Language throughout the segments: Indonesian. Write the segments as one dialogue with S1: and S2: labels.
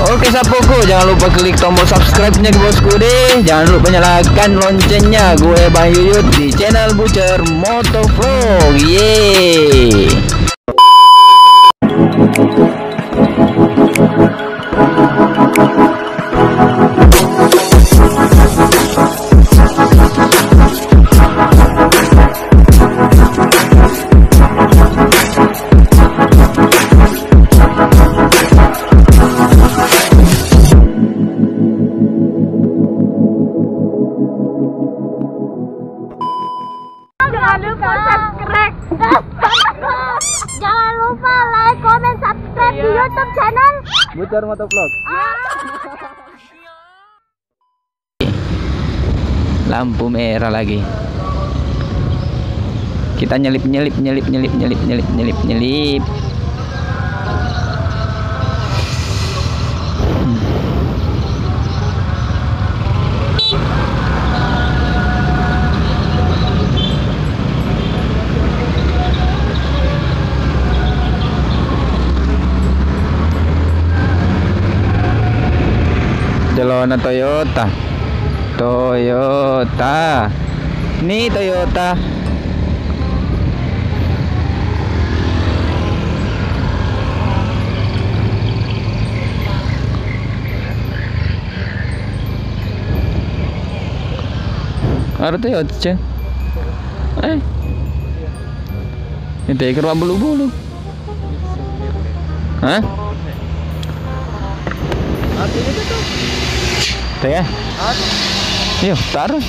S1: Oke sapoku, jangan lupa klik tombol subscribe-nya di bosku deh. Jangan lupa nyalakan loncengnya. Gue Bang Yuyut di channel Butcher Motovlog. Yeay.
S2: Jangan lupa subscribe. Jangan lupa like, comment, subscribe di YouTube channel
S1: Butcher Motovlog. Lampu merah lagi. Kita nyelip. Celana Toyota. Nih Toyota. Ada Toyota ceng. Ini kerwa bulu-bulu. Hah? Tuh ya. Yuk, taruh.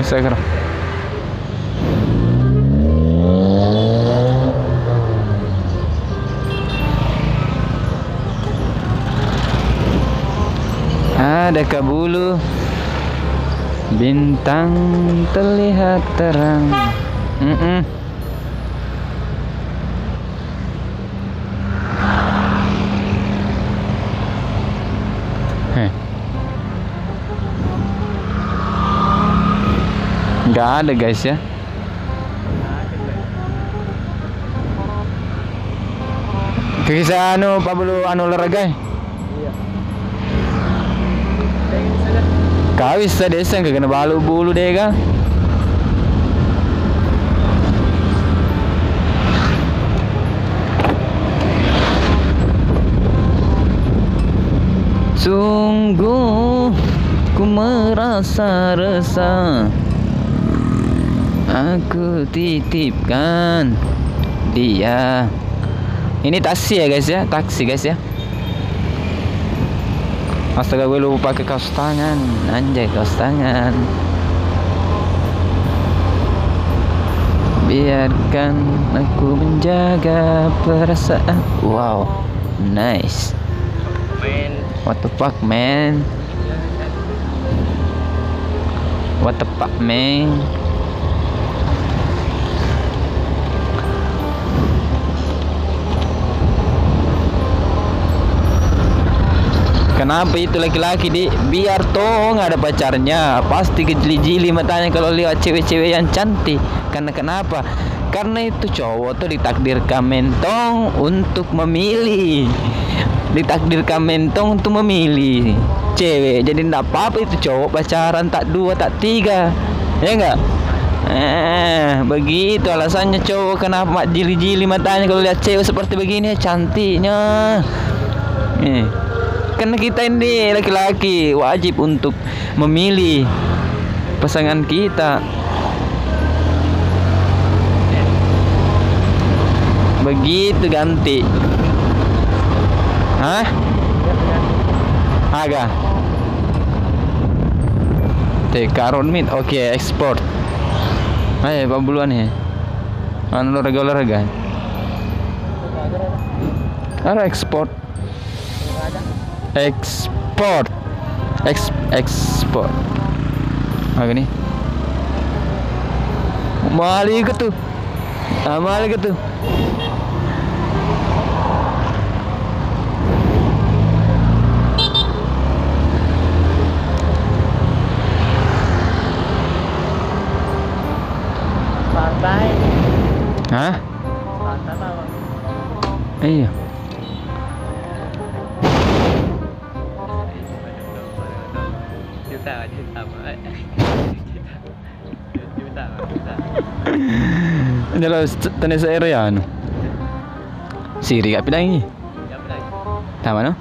S1: Bisa kira. Ada kabulu. Bintang terlihat terang. Nggak ada guys ya. Kisah Pak Bulu olahraga. Iya. Kawis sa desa kagana balu bulu deh kan. Sungguh ku merasa resah. Aku titipkan dia. Ini taksi ya guys ya, taksi guys ya. Astaga, gue lupa pakai kaos tangan. Anjay, kaos tangan. Biarkan aku menjaga perasaan. Wow, nice. What the fuck man? What the fuck man? Kenapa itu laki-laki biar toh nggak ada pacarnya pasti kejeli-jeli matanya kalau lihat cewek-cewek yang cantik. Karena kenapa? Karena itu cowok tuh ditakdirkan mentong untuk memilih, ditakdirkan mentong untuk memilih cewek. Jadi nggak apa-apa itu cowok pacaran tak dua tak tiga, ya enggak? Begitu alasannya cowok kenapa jeli-jeli matanya kalau lihat cewek seperti begini cantiknya. Karena kita ini laki-laki wajib untuk memilih pasangan kita. Begitu ganti. Hah? Agak. Karon mit. Oke, ekspor. Ayo pembuluan ya. Anu olahraga. Ada ekspor. Ekspor apa nih mali ke tuh Hah? Iya.
S3: Juta.
S1: Jelas tenis air ya anu. Siri gak pindah ini. Tama no?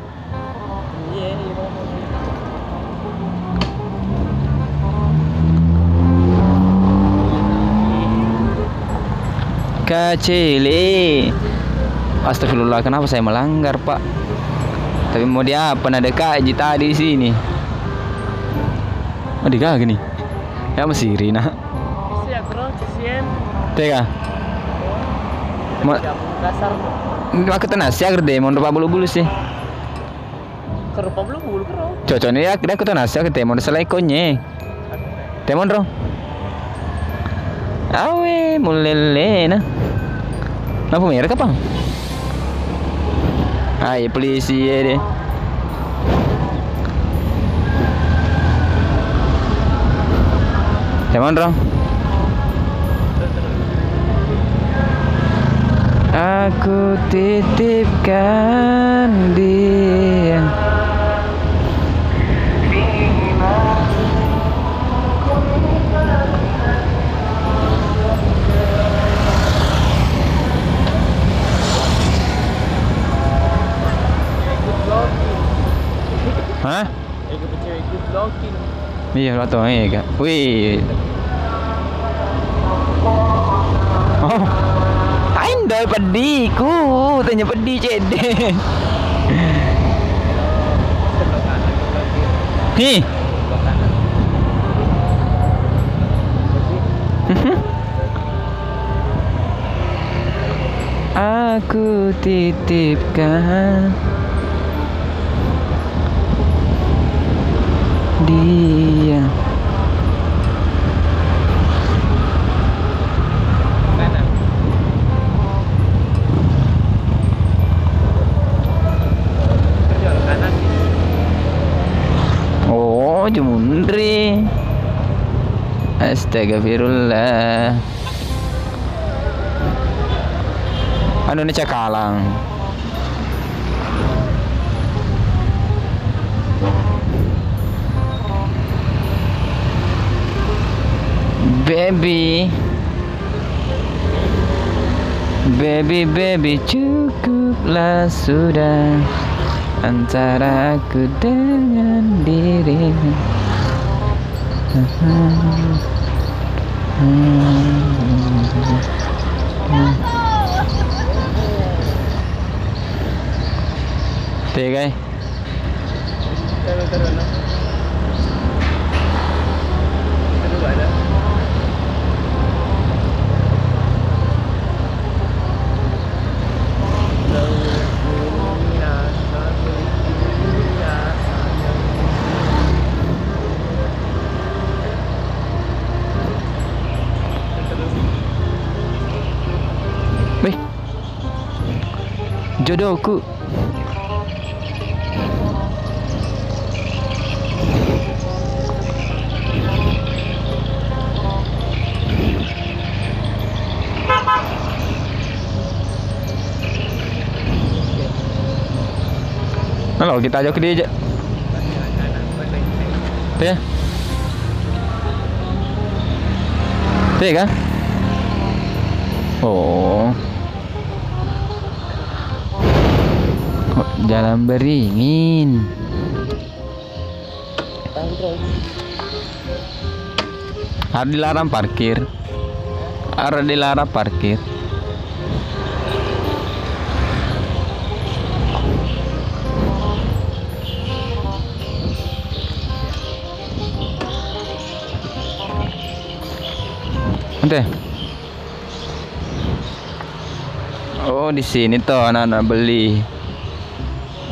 S3: Iya.
S1: Kacili. Astagfirullah, kenapa saya melanggar, Pak? Tapi mau dia apa? Ada kaji tadi di sini. Oh, dia gini. Ya masih Rina.
S3: Siap bro, cisian.
S1: Tega. Mau
S3: Dasar.
S1: aku tenas ya gede, mau rupa bulu-bulu sih.
S3: Kerupa belum bulu bro.
S1: Cocoknya ya, aku tenas ya gede, mau selai konye. Temon bro. Awe, mulele nah. Lampu merah kapang. Ay, polisi ya deh. Temon bro. Aku titipkan dia. Hah?
S3: Ikut cewek ikut blocking.
S1: Iya, lo tau ya kak. Wih. Oh, Ainda pediku, tanya pedi cede. Nih. Aku titipkan dia.
S3: Kanan. Kerja kanan.
S1: Oh, jumundri. Astagfirullah. Anu ni cakalang. Baby, cukuplah sudah antara aku dengan dirimu. Tegay.
S3: Terus. Terus ada.
S1: Weh, jodohku. Halo, kita ajak ke dia aja. Tuh ya. Tuh ya kan? Oh. Kok jalan beringin. Harus dilarang parkir. Harus dilarang parkir. Ante. Oh, di sini tuh anak-anak beli.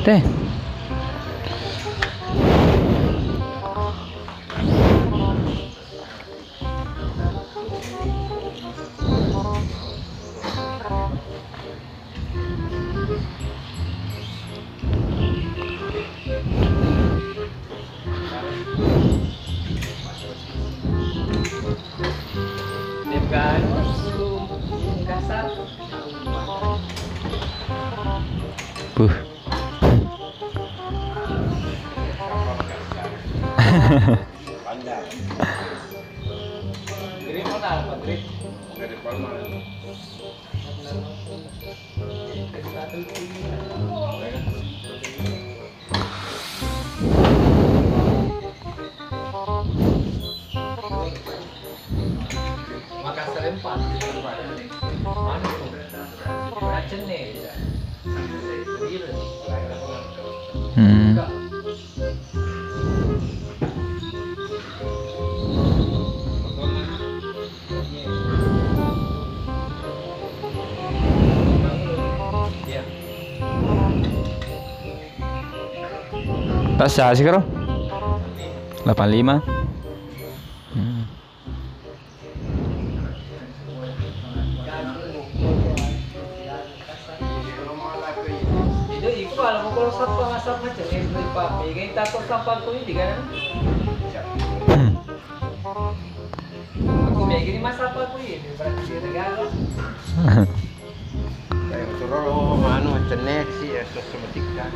S1: Teh.
S3: Kasar.
S1: Buh.
S3: Makassar 4. Mana tuh? Racun nih.
S1: Hmm. Rasa sih karo 85. Hmm.
S3: Itu igual mo kalau sampah macam ini Pak. Bigay takot sampah ko hindi kan? Ako may gini masapa ko ini berarti dia regalo.
S4: Kayak turun anu cenek sih ya sosmetik kan.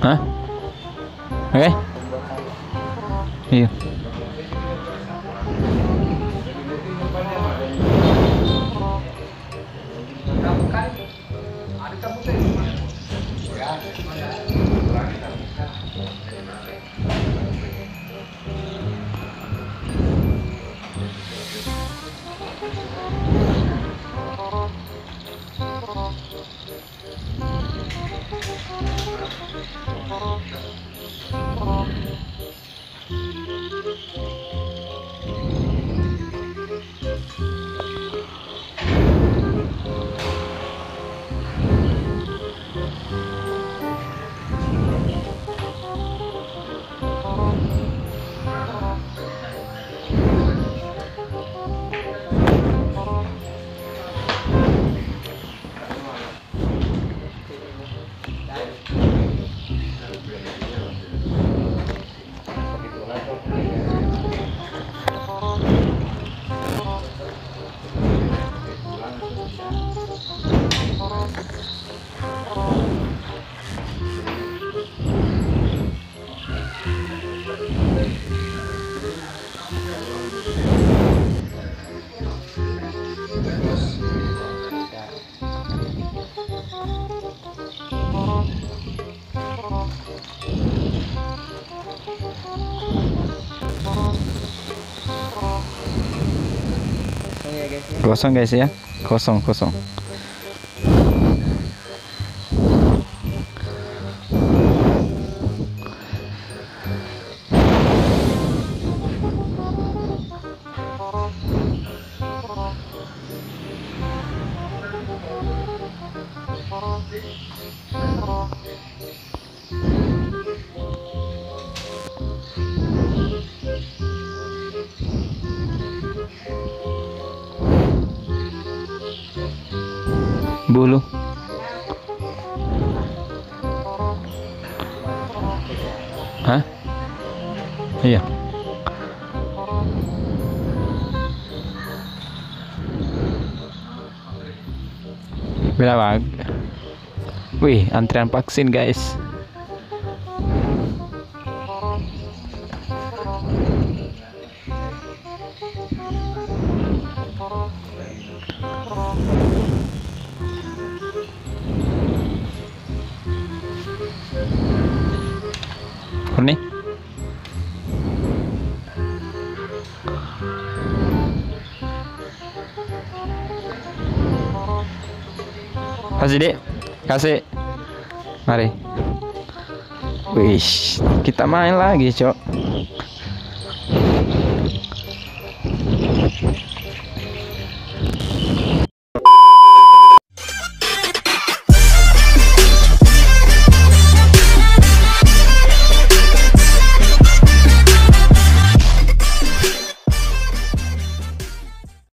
S1: Hah? Oke. Iya.
S3: Kamu kan ada kamu tuh.
S1: Kosong guys ya. Kosong. Bulu. Hah? Iya. Berapa? Wih, antrian vaksin guys. Ini kasih dek, kasih, mari. Wih, kita main lagi cok.